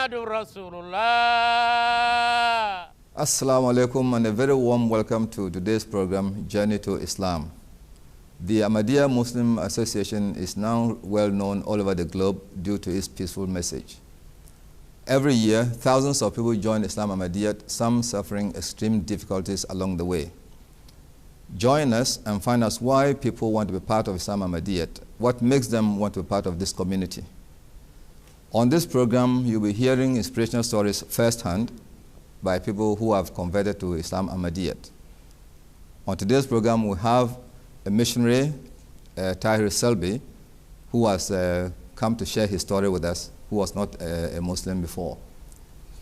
Muhammadur Rasulullah. Assalamu alaikum and a very warm welcome to today's program, Journey to Islam. The Ahmadiyya Muslim Association is now well known all over the globe due to its peaceful message. Every year, thousands of people join Islam Ahmadiyya, some suffering extreme difficulties along the way. Join us and find out why people want to be part of Islam Ahmadiyya, what makes them want to be part of this community. On this program, you'll be hearing inspirational stories firsthand by people who have converted to Islam Ahmadiyya. On today's program, we have a missionary, Tahir Selby, who has come to share his story with us, who was not a Muslim before.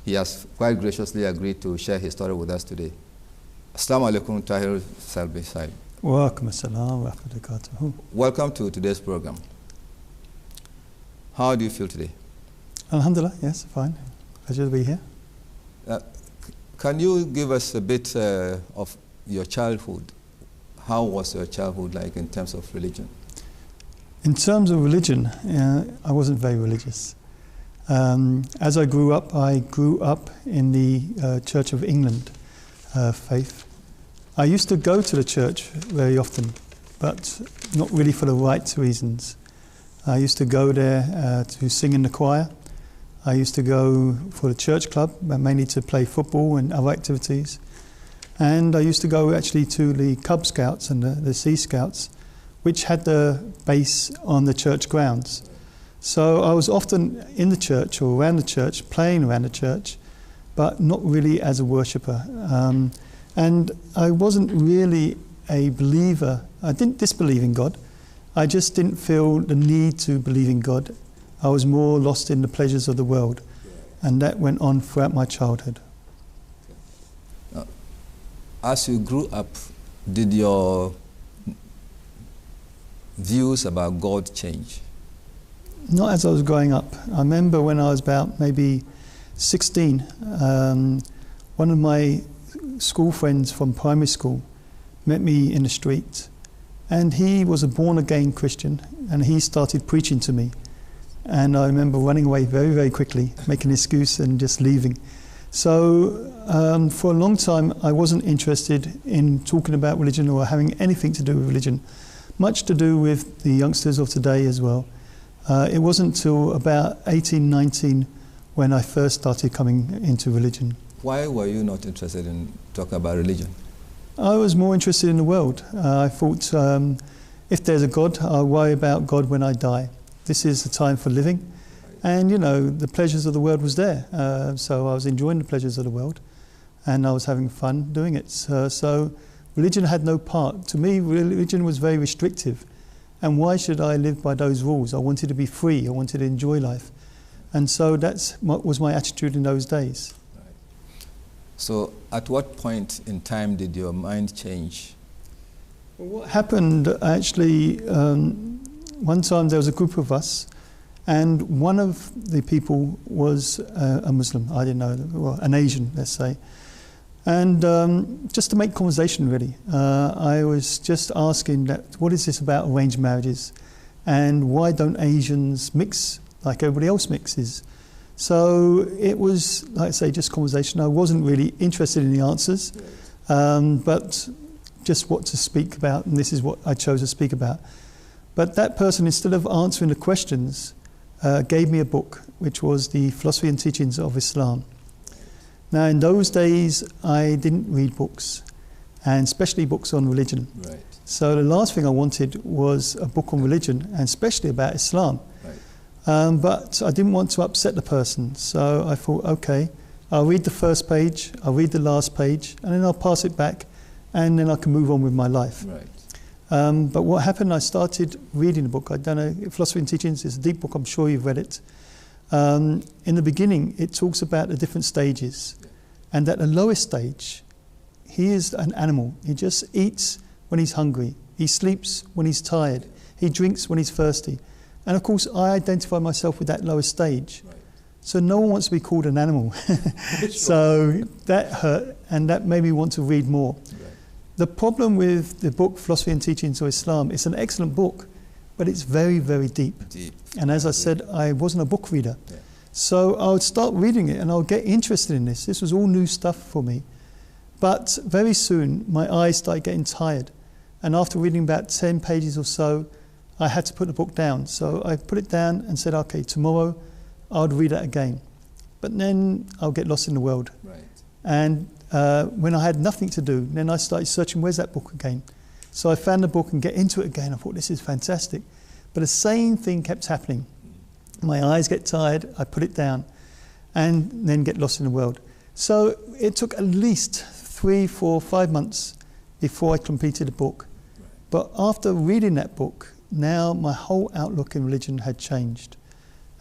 He has quite graciously agreed to share his story with us today. Assalamu alaikum, Tahir Selby Saib. Wa alaikum assalam wa rahmatullahi. Welcome to today's program. How do you feel today? Alhamdulillah, yes, fine. Pleasure to be here. Can you give us a bit of your childhood? How was your childhood like in terms of religion? In terms of religion, I wasn't very religious. As I grew up in the Church of England faith. I used to go to the church very often, but not really for the right reasons. I used to go there to sing in the choir. I used to go for the church club, mainly to play football and other activities. And I used to go actually to the Cub Scouts and the Sea Scouts, which had the base on the church grounds. So I was often in the church or around the church, playing around the church, but not really as a worshipper. And I wasn't really a believer. I didn't disbelieve in God. I just didn't feel the need to believe in God. I was more lost in the pleasures of the world. And that went on throughout my childhood. As you grew up, did your views about God change? Not as I was growing up. I remember when I was about maybe 16, one of my school friends from primary school met me in the street, and he was a born-again Christian, and he started preaching to me. And I remember running away very, very quickly, making an excuse and just leaving. So for a long time, I wasn't interested in talking about religion or having anything to do with religion, much to do with the youngsters of today as well. It wasn't until about 18, 19 when I first started coming into religion. Why were you not interested in talking about religion? I was more interested in the world. I thought if there's a God, I'll worry about God when I die. This is the time for living. And, you know, the pleasures of the world was there. So I was enjoying the pleasures of the world, and I was having fun doing it. So religion had no part. To me, religion was very restrictive. And why should I live by those rules? I wanted to be free. I wanted to enjoy life. And so that was my attitude in those days. Right. So at what point in time did your mind change? Well, what happened actually, one time there was a group of us, and one of the people was a Muslim. I didn't know, well, an Asian, let's say. And just to make conversation, really, I was just asking that, what is this about arranged marriages? And why don't Asians mix like everybody else mixes? So it was, like I say, just conversation. I wasn't really interested in the answers, but just what to speak about, and this is what I chose to speak about. But that person, instead of answering the questions, gave me a book, which was the Philosophy and Teachings of Islam. Now, in those days, I didn't read books, and especially books on religion. Right. So the last thing I wanted was a book on religion, and especially about Islam. Right. But I didn't want to upset the person, so I thought, okay, I'll read the first page, I'll read the last page, and then I'll pass it back, and then I can move on with my life. Right. But what happened, I started reading the book. I'd done a Philosophy and Teachings. It's a deep book, I'm sure you've read it. In the beginning, it talks about the different stages. And at the lowest stage, he is an animal. He just eats when he's hungry. He sleeps when he's tired. He drinks when he's thirsty. And of course, I identify myself with that lowest stage. Right. So no one wants to be called an animal. So that hurt, and that made me want to read more. Right. The problem with the book Philosophy and Teachings of Islam, it's an excellent book, but it's very, very deep. Deep. And as I said, I wasn't a book reader. Yeah. So I would start reading it and I would get interested in this. This was all new stuff for me. But very soon my eyes started getting tired. And after reading about 10 pages or so, I had to put the book down. So I put it down and said, okay, tomorrow I'll read it again. But then I'll get lost in the world. Right. And when I had nothing to do, then I started searching, where's that book again? So I found the book and get into it again. I thought, this is fantastic. But the same thing kept happening. My eyes get tired, I put it down, and then get lost in the world. So it took at least 3, 4, 5 months before I completed the book. Right. But after reading that book, now my whole outlook in religion had changed.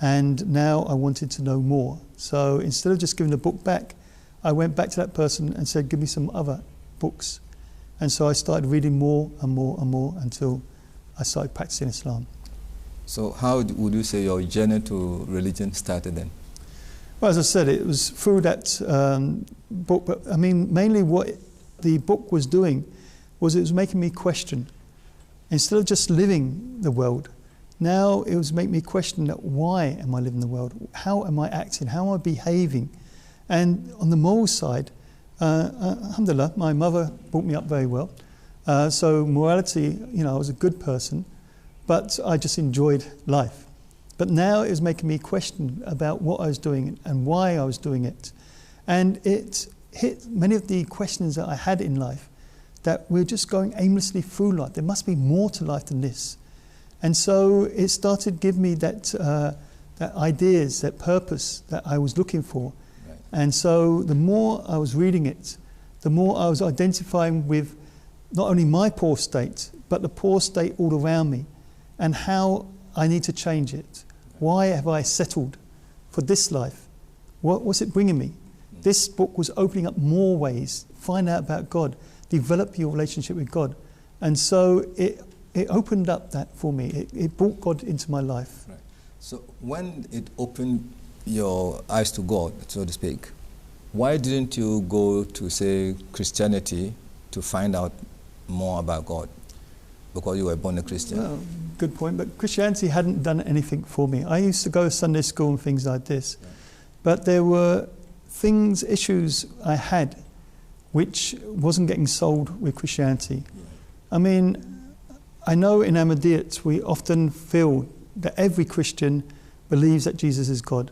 And now I wanted to know more. So instead of just giving the book back, I went back to that person and said, give me some other books. And so I started reading more and more and more until I started practicing Islam. So how would you say your journey to religion started then? Well, as I said, it was through that book, but I mean, mainly what the book was doing was it was making me question. Instead of just living the world, now it was making me question that why am I living the world? How am I acting? How am I behaving? And on the moral side, alhamdulillah, my mother brought me up very well. So morality, you know, I was a good person, but I just enjoyed life. But now it was making me question about what I was doing and why I was doing it. And it hit many of the questions that I had in life, that we're just going aimlessly through life. There must be more to life than this. And so it started giving me that ideas, that purpose that I was looking for. Right. And so the more I was reading it, the more I was identifying with not only my poor state, but the poor state all around me, and how I need to change it. Why have I settled for this life? What's it bringing me? This book was opening up more ways. Find out about God. Develop your relationship with God. And so it opened up that for me. It brought God into my life. Right. So when it opened your eyes to God, so to speak, why didn't you go to, say, Christianity to find out more about God? Because you were born a Christian. Well, good point. But Christianity hadn't done anything for me. I used to go to Sunday school and things like this. Right. But there were issues I had which wasn't getting solved with Christianity. Right. I mean, I know in Ahmadiyyat we often feel that every Christian believes that Jesus is God.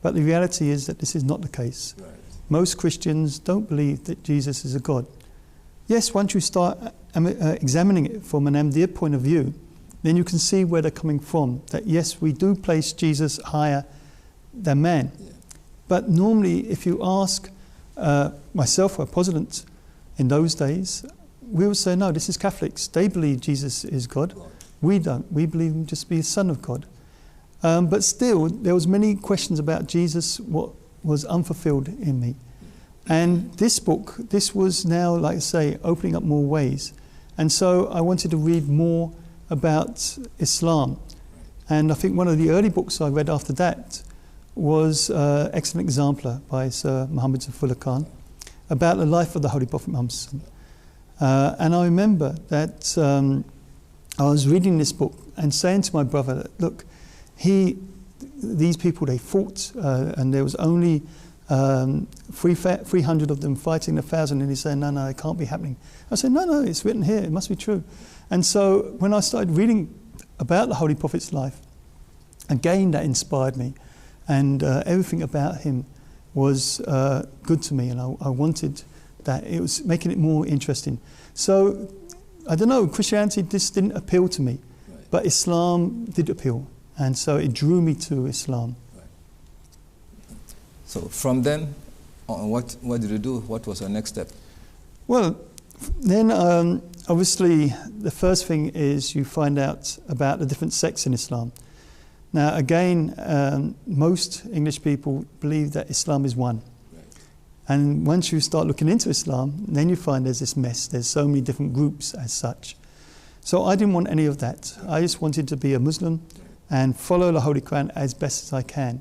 But the reality is that this is not the case. Right. Most Christians don't believe that Jesus is a God. Yes, once you start examining it from an Ahmadiyya point of view, then you can see where they're coming from. That yes, we do place Jesus higher than man. Yeah. But normally, if you ask myself or a Protestant in those days, we would say, no, this is Catholics. They believe Jesus is God. We don't. We believe him just to be the Son of God. But still, there was many questions about Jesus, what was unfulfilled in me. And this book, this was now, like I say, opening up more ways. And so I wanted to read more about Islam. And I think one of the early books I read after that was Excellent Exemplar by Sir Muhammad Zafrullah Khan, about the life of the Holy Prophet Muhammad. And I remember that I was reading this book and saying to my brother, that, look, these people, they fought, and there was only 300 of them fighting 1,000, and he's saying, no, it can't be happening. I said, no, it's written here, it must be true. And so when I started reading about the Holy Prophet's life, again that inspired me, and everything about him was good to me, and I wanted that. It was making it more interesting. So, I don't know, Christianity just didn't appeal to me, right. But Islam did appeal, and so it drew me to Islam. Right. So from then, what did you do? What was your next step? Well, then obviously the first thing is you find out about the different sects in Islam. Now again, most English people believe that Islam is one. Right. And once you start looking into Islam, then you find there's this mess. There's so many different groups as such. So I didn't want any of that. I just wanted to be a Muslim and follow the Holy Quran as best as I can.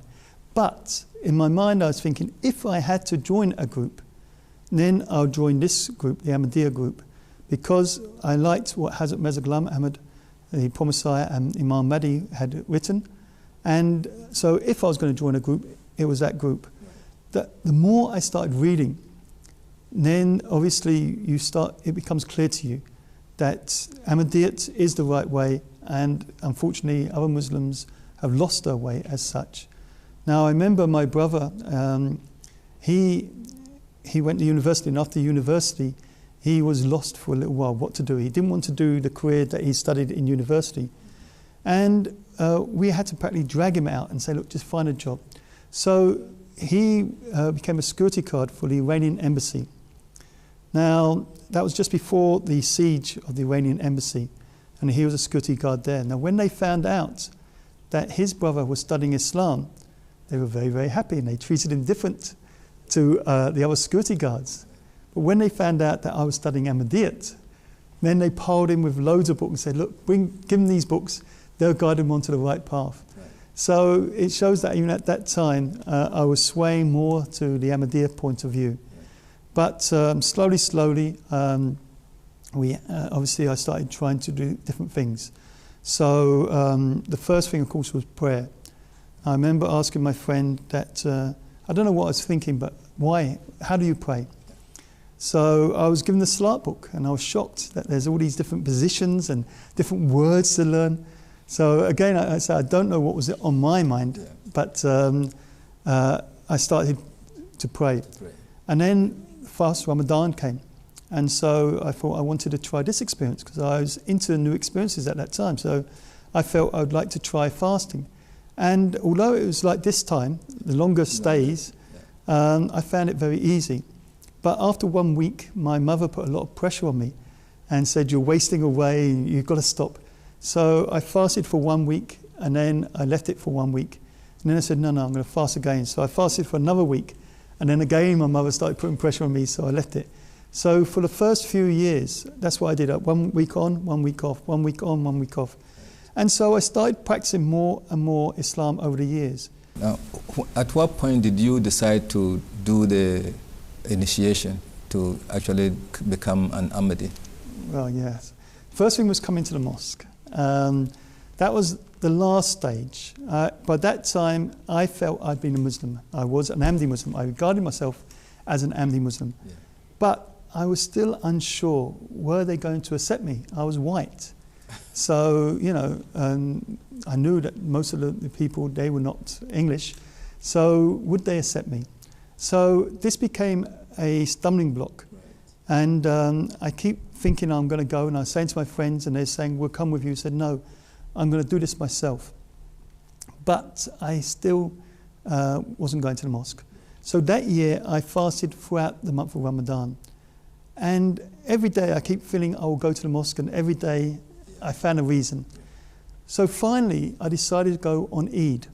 But in my mind I was thinking, if I had to join a group, then I'll join this group, the Ahmadiyya group, because I liked what Hazrat Mirza Ghulam Ahmad, the Promised Messiah, and Imam Mahdi had written, And so if I was going to join a group, it was that group. The more I started reading, then obviously it becomes clear to you that Ahmadiyyat is the right way, and unfortunately other Muslims have lost their way as such. Now I remember my brother, he went to university, and after university he was lost for a little while what to do. He didn't want to do the career that he studied in university. And we had to practically drag him out and say, look, just find a job. So he became a security guard for the Iranian embassy. Now, that was just before the siege of the Iranian embassy, and he was a security guard there. Now, when they found out that his brother was studying Islam, they were very, very happy, and they treated him different to the other security guards. But when they found out that I was studying Ahmadiyyat, then they piled him with loads of books and said, look, give him these books, they'll guide him onto the right path. Right. So it shows that even at that time, I was swaying more to the Ahmadiyya point of view. Yeah. But slowly, obviously I started trying to do different things. So the first thing, of course, was prayer. I remember asking my friend that, I don't know what I was thinking, but why? How do you pray? So I was given the Salat book, and I was shocked that there's all these different positions and different words to learn. So again, I said, I don't know what was on my mind, but I started to pray. And then fast Ramadan came. And so I thought I wanted to try this experience because I was into new experiences at that time. So I felt I would like to try fasting. And although it was like this time, the longer stays, I found it very easy. But after 1 week, my mother put a lot of pressure on me and said, you're wasting away, you've got to stop. So I fasted for 1 week, and then I left it for 1 week. And then I said, no, I'm going to fast again. So I fasted for another week. And then again, my mother started putting pressure on me, so I left it. So for the first few years, that's what I did. 1 week on, 1 week off, 1 week on, 1 week off. And so I started practicing more and more Islam over the years. Now, at what point did you decide to do the initiation to actually become an Ahmadi? Well, yes. First thing was coming to the mosque. That was the last stage. By that time, I felt I'd been a Muslim. I was an Ahmadi Muslim. I regarded myself as an Ahmadi Muslim. Yeah. But I was still unsure, were they going to accept me? I was white. So, I knew that most of the people, they were not English. So would they accept me? So this became a stumbling block. Right. And I keep thinking I'm going to go, and I was saying to my friends, and they're saying, we'll come with you. I said, no, I'm going to do this myself. But I still wasn't going to the mosque. So that year, I fasted throughout the month of Ramadan. And every day I keep feeling I will go to the mosque, and every day I found a reason. So finally, I decided to go on Eid.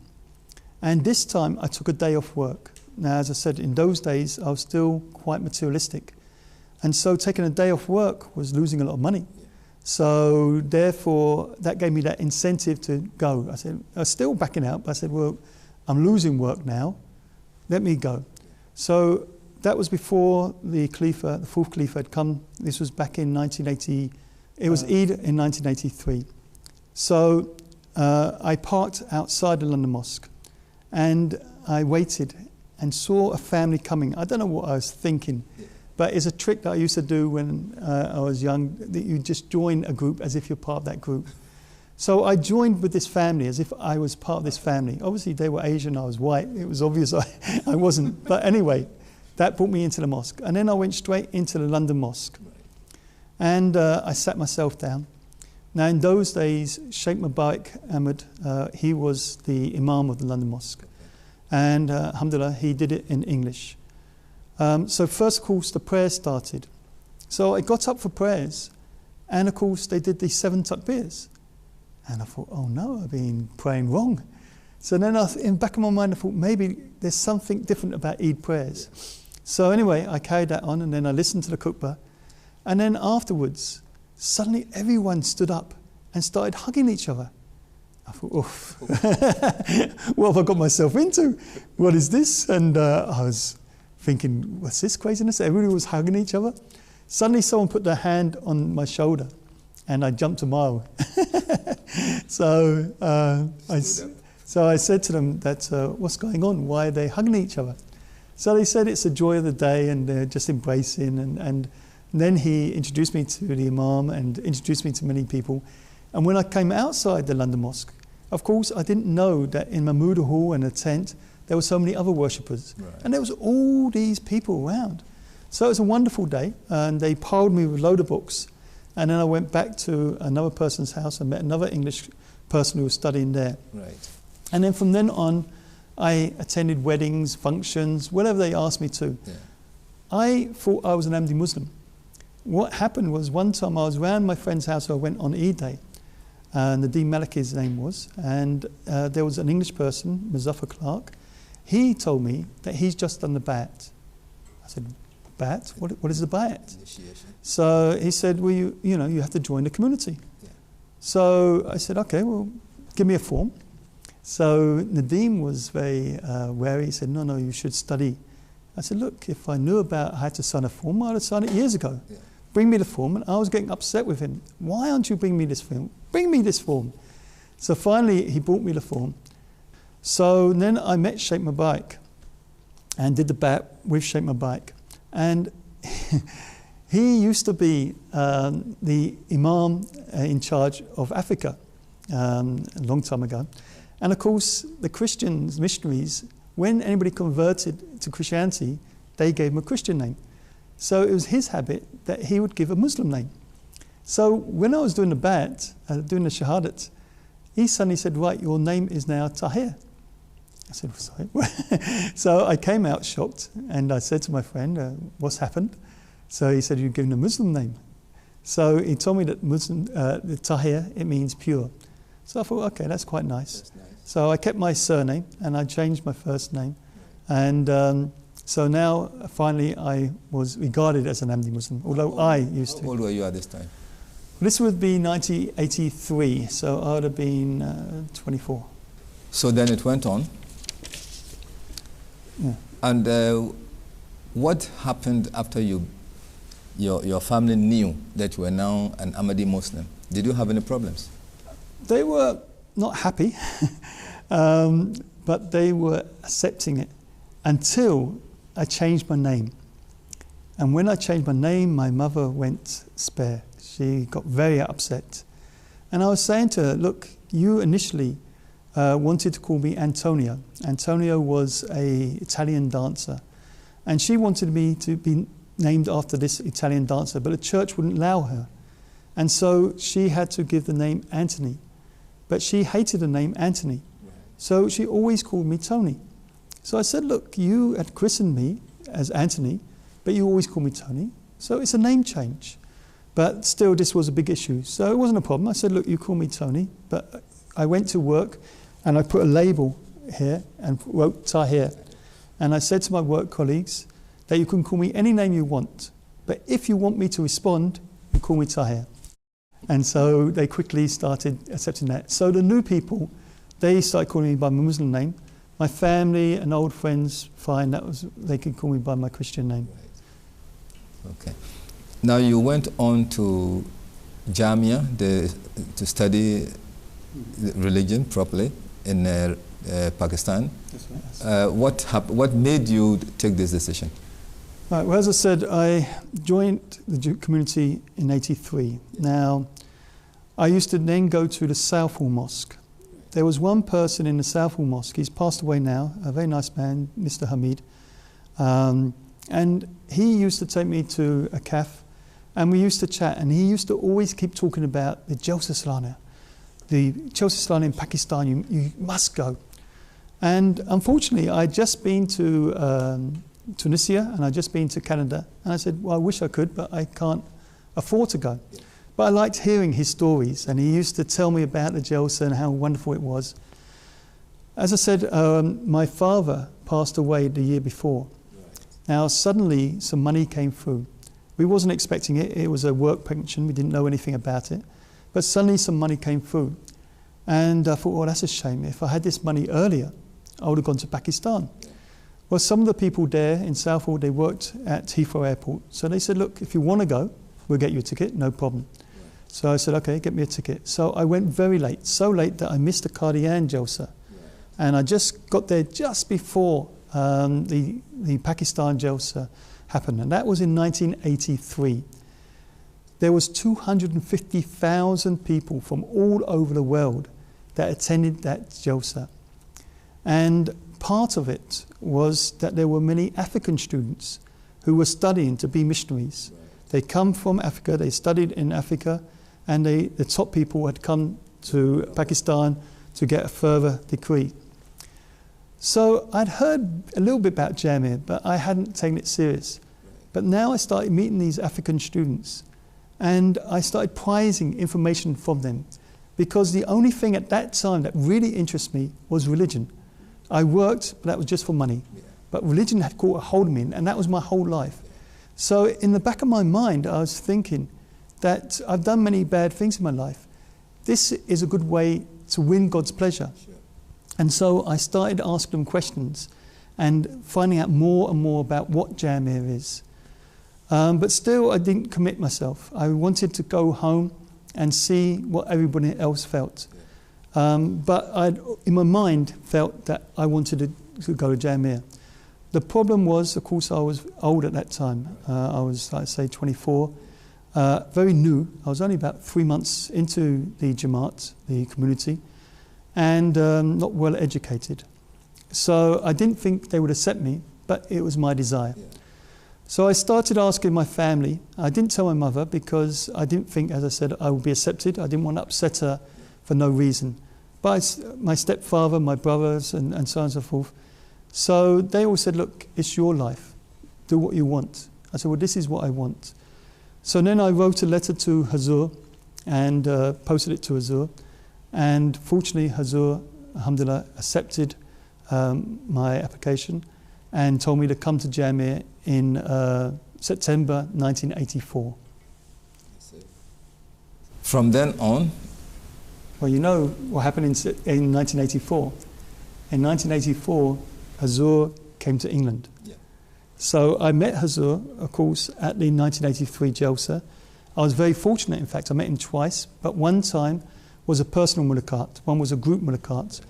And this time, I took a day off work. Now, as I said, in those days, I was still quite materialistic. And so taking a day off work was losing a lot of money. So therefore, that gave me that incentive to go. I said, I was still backing out, but I said, well, I'm losing work now. Let me go. So that was before the Khalifa, the fourth Khalifa had come. This was back in 1980. It was Eid in 1983. So I parked outside the London Mosque, and I waited and saw a family coming. I don't know what I was thinking, but it's a trick that I used to do when I was young, that you just join a group as if you're part of that group. So I joined with this family as if I was part of this family. Obviously, they were Asian, I was white. It was obvious I wasn't. But anyway, that brought me into the mosque. And then I went straight into the London Mosque. And I sat myself down. Now, in those days, Sheikh Mubarak Ahmed, he was the Imam of the London Mosque. And alhamdulillah, he did it in English. So first, of course, the prayers started. So I got up for prayers. And of course, they did the 7 takbirs. And I thought, oh no, I've been praying wrong. So then in the back of my mind, I thought, maybe there's something different about Eid prayers. So anyway, I carried that on, and then I listened to the khutbah. And then afterwards, suddenly everyone stood up and started hugging each other. I thought, oof, what have I got myself into? What is this? And I was thinking, what's this craziness? Everybody was hugging each other. Suddenly someone put their hand on my shoulder, and I jumped a mile. So So I said to them that, what's going on? Why are they hugging each other? So they said it's the joy of the day and they're just embracing. And then he introduced me to the Imam and introduced me to many people. And when I came outside the London Mosque, of course, I didn't know that in Mahmuda Hall and the tent, there were so many other worshippers. Right. And there was all these people around. So it was a wonderful day. And they piled me with a load of books. And then I went back to another person's house and met another English person who was studying there. Right. And then from then on, I attended weddings, functions, whatever they asked me to. Yeah. I thought I was an Ahmadi Muslim. What happened was one time I was around my friend's house, I went on Eid Day, and Nadeem Malik his name was, and there was an English person, Muzaffar Clark. He told me that he's just done the Bayat. I said, Bayat? What is the Bayat? Initiation. So he said, well, you have to join the community. Yeah. So I said, okay, well, give me a form. So Nadeem was very wary. He said, no, you should study. I said, look, if I knew about how to sign a form, I'd have signed it years ago. Yeah. Bring me the form. And I was getting upset with him. Why aren't you bringing me this form? Bring me this form. So finally, he brought me the form. So then I met Sheikh Mubarak and did the Bayat with Sheikh Mubarak. And he used to be the Imam in charge of Africa a long time ago. And of course, the Christians, missionaries, when anybody converted to Christianity, they gave him a Christian name. So it was his habit that he would give a Muslim name. So when I was doing the Bayat, doing the Shahadat, he suddenly said, right, your name is now Tahir. I said, sorry. So I came out shocked and I said to my friend, what's happened? So he said, you've given a Muslim name. So he told me that the Tahir, it means pure. So I thought, okay, that's quite nice. That's nice. So I kept my surname and I changed my first name. And so now, finally, I was regarded as an Ahmadi Muslim, although I used to. How old were you at this time? This would be 1983, so I would have been 24. So then it went on. Yeah. And what happened after your family knew that you were now an Ahmadi Muslim? Did you have any problems? They were not happy, but they were accepting it until I changed my name. And when I changed my name, my mother went spare. She got very upset. And I was saying to her, look, you initially wanted to call me Antonio. Antonio was an Italian dancer. And she wanted me to be named after this Italian dancer, but the church wouldn't allow her. And so she had to give the name Anthony. But she hated the name Anthony. Right. So she always called me Tony. So I said, look, you had christened me as Anthony, but you always call me Tony. So it's a name change. But still, this was a big issue. So it wasn't a problem. I said, look, you call me Tony. But I went to work and I put a label here and wrote Tahir. And I said to my work colleagues that you can call me any name you want. But if you want me to respond, you call me Tahir. And so they quickly started accepting that. So the new people, they started calling me by my Muslim name. My family and old friends, fine, they could call me by my Christian name. Right. Okay. Now you went on to Jamia to study religion properly in Pakistan. That's right. What made you take this decision? Right, well, as I said, I joined the Jew community in '83. Now, I used to then go to the Southall Mosque. There was one person in the Southall Mosque, he's passed away now, a very nice man, Mr. Hamid. And he used to take me to a cafe and we used to chat, and he used to always keep talking about the Jalsa Salana. The Jalsa Salana in Pakistan, you must go. And unfortunately, I'd just been to Tunisia and I'd just been to Canada. And I said, well, I wish I could, but I can't afford to go. Yeah. But I liked hearing his stories, and he used to tell me about the Jalsa and how wonderful it was. As I said, my father passed away the year before. Right. Now, suddenly, some money came through. We wasn't expecting it. It was a work pension. We didn't know anything about it. But suddenly, some money came through. And I thought, well, that's a shame. If I had this money earlier, I would have gone to Pakistan. Yeah. Well, some of the people there in Southall, they worked at Heathrow Airport. So they said, look, if you want to go, we'll get you a ticket, no problem. Yeah. So I said, okay, get me a ticket. So I went very late, so late that I missed the Qadian Jalsa. Yeah. And I just got there just before the Pakistan Jalsa happened, and that was in 1983. There was 250,000 people from all over the world that attended that Jalsa. And part of it was that there were many African students who were studying to be missionaries. They come from Africa, they studied in Africa, and the top people had come to Pakistan to get a further degree. So I'd heard a little bit about Jamia, but I hadn't taken it serious. But now I started meeting these African students, and I started prizing information from them, because the only thing at that time that really interested me was religion. I worked, but that was just for money. But religion had caught a hold of me, and that was my whole life. So in the back of my mind, I was thinking that I've done many bad things in my life. This is a good way to win God's pleasure. And so I started asking them questions and finding out more and more about what Jamia is. But still, I didn't commit myself. I wanted to go home and see what everybody else felt. But I, in my mind, felt that I wanted to go to Jamia. The problem was, of course, I was old at that time. I was, I'd say, 24, very new. I was only about 3 months into the Jamaat, the community, and not well educated. So I didn't think they would accept me, but it was my desire. So I started asking my family. I didn't tell my mother because I didn't think, as I said, I would be accepted. I didn't want to upset her for no reason. But my stepfather, my brothers, and so on and so forth. So they all said, look, it's your life. Do what you want. I said, well, this is what I want. So then I wrote a letter to Hazur and posted it to Hazur. And fortunately, Hazur, alhamdulillah, accepted my application and told me to come to Jamia in September 1984. From then on? Well, you know what happened in 1984. In 1984, Hazur came to England. Yeah. So I met Hazur, of course, at the 1983 Jalsa. I was very fortunate, in fact. I met him twice, but one time was a personal mulaqat, one was a group mulaqat.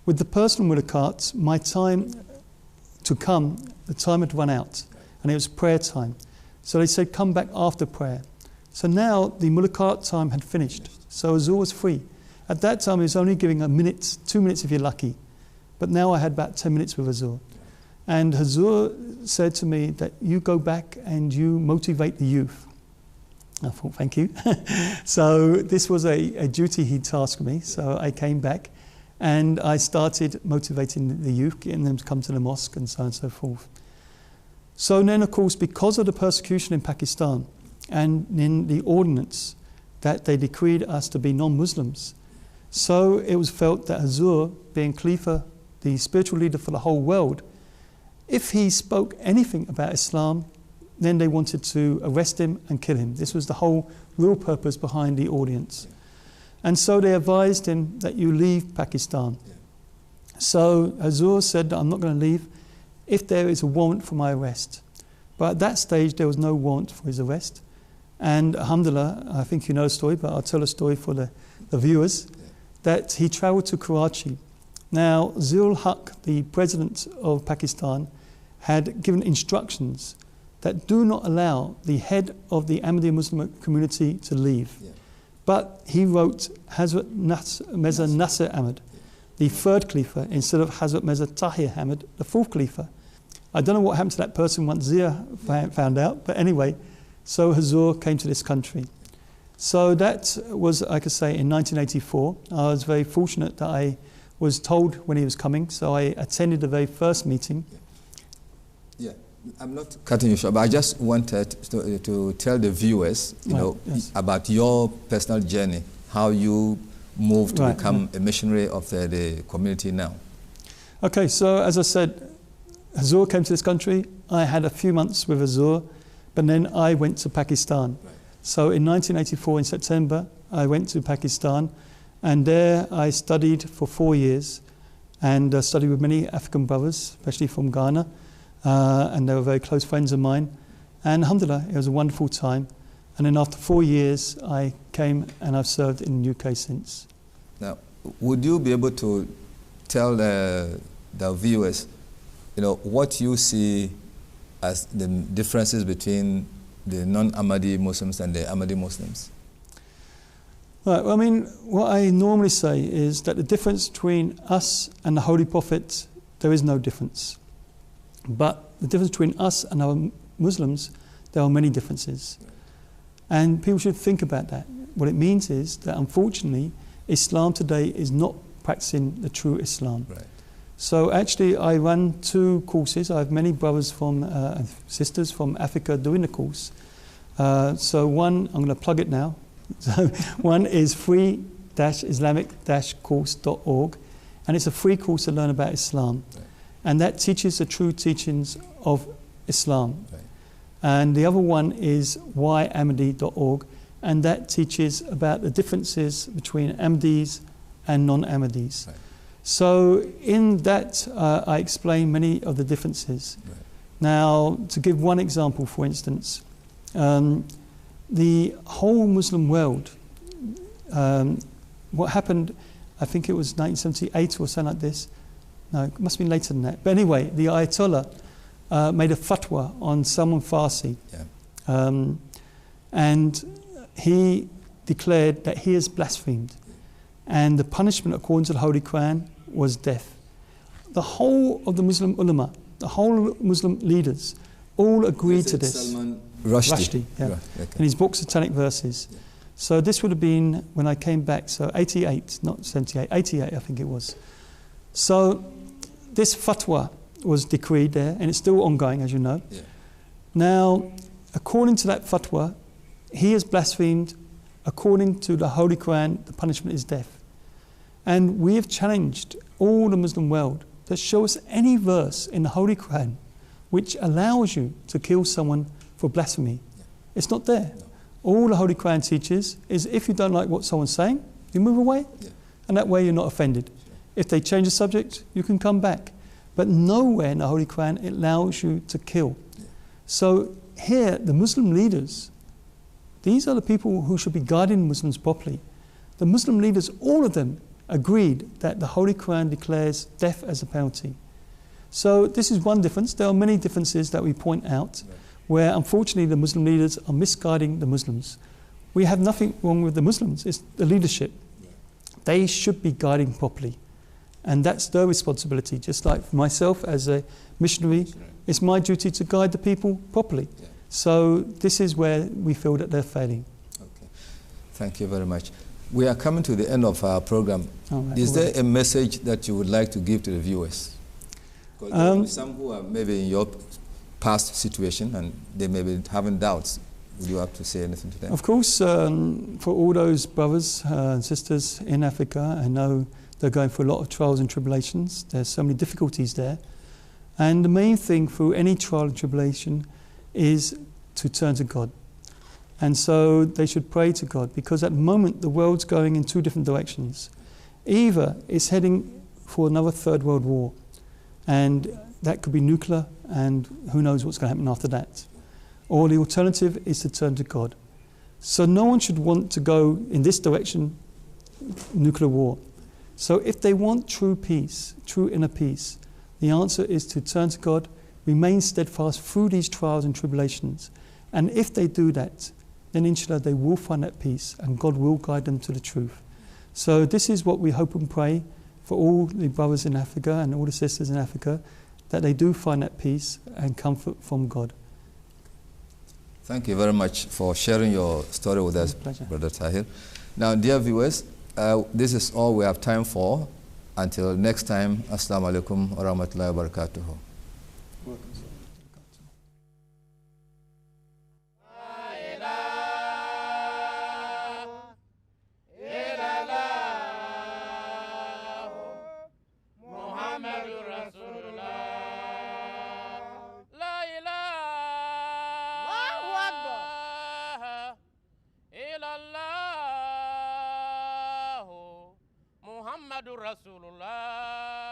With the personal mulaqat, my time to come, the time had run out, and it was prayer time. So they said, come back after prayer. So now the mulaqat time had finished, so Hazur was free. At that time, he was only giving a minute, 2 minutes if you're lucky. But now I had about 10 minutes with Hazur. And Hazur said to me that you go back and you motivate the youth. I thought, thank you. So this was a duty he tasked me. So I came back and I started motivating the youth, getting them to come to the mosque and so on and so forth. So then, of course, because of the persecution in Pakistan and in the ordinance that they decreed us to be non-Muslims, so it was felt that Hazur, being Khalifa, the spiritual leader for the whole world, if he spoke anything about Islam, then they wanted to arrest him and kill him. This was the whole real purpose behind the audience. And so they advised him that you leave Pakistan. So Hazur said that I'm not going to leave if there is a warrant for my arrest. But at that stage, there was no warrant for his arrest. And alhamdulillah, I think you know the story, but I'll tell a story for the viewers, that he travelled to Karachi. Now, Zia-ul Haq, the president of Pakistan, had given instructions that do not allow the head of the Ahmadiyya Muslim community to leave. But he wrote Hazrat Mirza Nasir Ahmad, the third Khalifa, instead of Hazrat Mirza Tahir Ahmad, the fourth Khalifa. I don't know what happened to that person once Zia found out, but anyway, so Hazur came to this country. So that was, I could say, in 1984. I was very fortunate that I was told when he was coming, so I attended the very first meeting. Yeah, I'm not cutting you short, but I just wanted to tell the viewers, about your personal journey, how you moved to become a missionary of the community now. Okay, so as I said, Hazur came to this country. I had a few months with Hazur, but then I went to Pakistan. So in 1984, in September, I went to Pakistan, and there I studied for 4 years, and studied with many African brothers, especially from Ghana, and they were very close friends of mine. And alhamdulillah, it was a wonderful time. And then after 4 years, I came and I've served in the UK since. Now, would you be able to tell the viewers, what you see as the differences between the non-Ahmadi Muslims and the Ahmadi Muslims? Right, well, I mean, what I normally say is that the difference between us and the Holy Prophet, there is no difference. But the difference between us and our Muslims, there are many differences. And people should think about that. What it means is that, unfortunately, Islam today is not practicing the true Islam. Right. So actually, I run 2 courses. I have many brothers and sisters from Africa doing the course. So one, I'm going to plug it now. So one is free-islamic-course.org, and it's a free course to learn about Islam. Right. And that teaches the true teachings of Islam. Right. And the other one is yahmadi.org, and that teaches about the differences between Ahmadis and non-Ahmadis. Right. So in that, I explain many of the differences. Right. Now, to give one example, for instance, the whole Muslim world, what happened, I think it was 1978 or something like this. No, it must have been later than that. But anyway, the Ayatollah made a fatwa on Salman Farsi. Yeah. And he declared that he has blasphemed. And the punishment, according to the Holy Quran, was death. The whole of the Muslim ulama, the whole Muslim leaders, all agreed to this. Salman Rushdie. Yeah. Right. Okay. In his book, Satanic Verses. Yeah. So this would have been when I came back, so 88, not 78, 88 I think it was. So this fatwa was decreed there, and it's still ongoing, as you know. Yeah. Now, according to that fatwa, he has blasphemed. According to the Holy Quran, the punishment is death. And we have challenged all the Muslim world to show us any verse in the Holy Quran which allows you to kill someone for blasphemy. Yeah. It's not there. No. All the Holy Quran teaches is if you don't like what someone's saying, you move away, Yeah. and that way you're not offended. Sure. If they change the subject, you can come back. But nowhere in the Holy Quran it allows you to kill. Yeah. So here, the Muslim leaders, these are the people who should be guiding Muslims properly. The Muslim leaders, all of them, agreed that the Holy Quran declares death as a penalty. So this is one difference. There are many differences that we point out, Right. where unfortunately the Muslim leaders are misguiding the Muslims. We have nothing wrong with the Muslims, it's the leadership. Right. They should be guiding properly. And that's their responsibility. Just like for myself as a missionary, Right. it's my duty to guide the people properly. Yeah. So this is where we feel that they're failing. Okay. Thank you very much. We are coming to the end of our program. All right, Is all there right. a message that you would like to give to the viewers? Because there are some who are maybe in your past situation and they may be having doubts. Would you have to say anything to them? Of course, for all those brothers and sisters in Africa, I know they're going through a lot of trials and tribulations. There's so many difficulties there. And the main thing through any trial and tribulation is to turn to God. And so they should pray to God, because at the moment the world's going in 2 different directions. Either it's heading for another 3rd World War, and that could be nuclear, and who knows what's going to happen after that. Or the alternative is to turn to God. So no one should want to go in this direction, nuclear war. So if they want true peace, true inner peace, the answer is to turn to God, remain steadfast through these trials and tribulations. And if they do that, then inshallah they will find that peace and God will guide them to the truth. So this is what we hope and pray for all the brothers in Africa and all the sisters in Africa, that they do find that peace and comfort from God. Thank you very much for sharing your story with us, Pleasure. Brother Tahir. Now, dear viewers, this is all we have time for. Until next time, Assalamu alaikum wa rahmatullahi wa barakatuhu. Rasulullah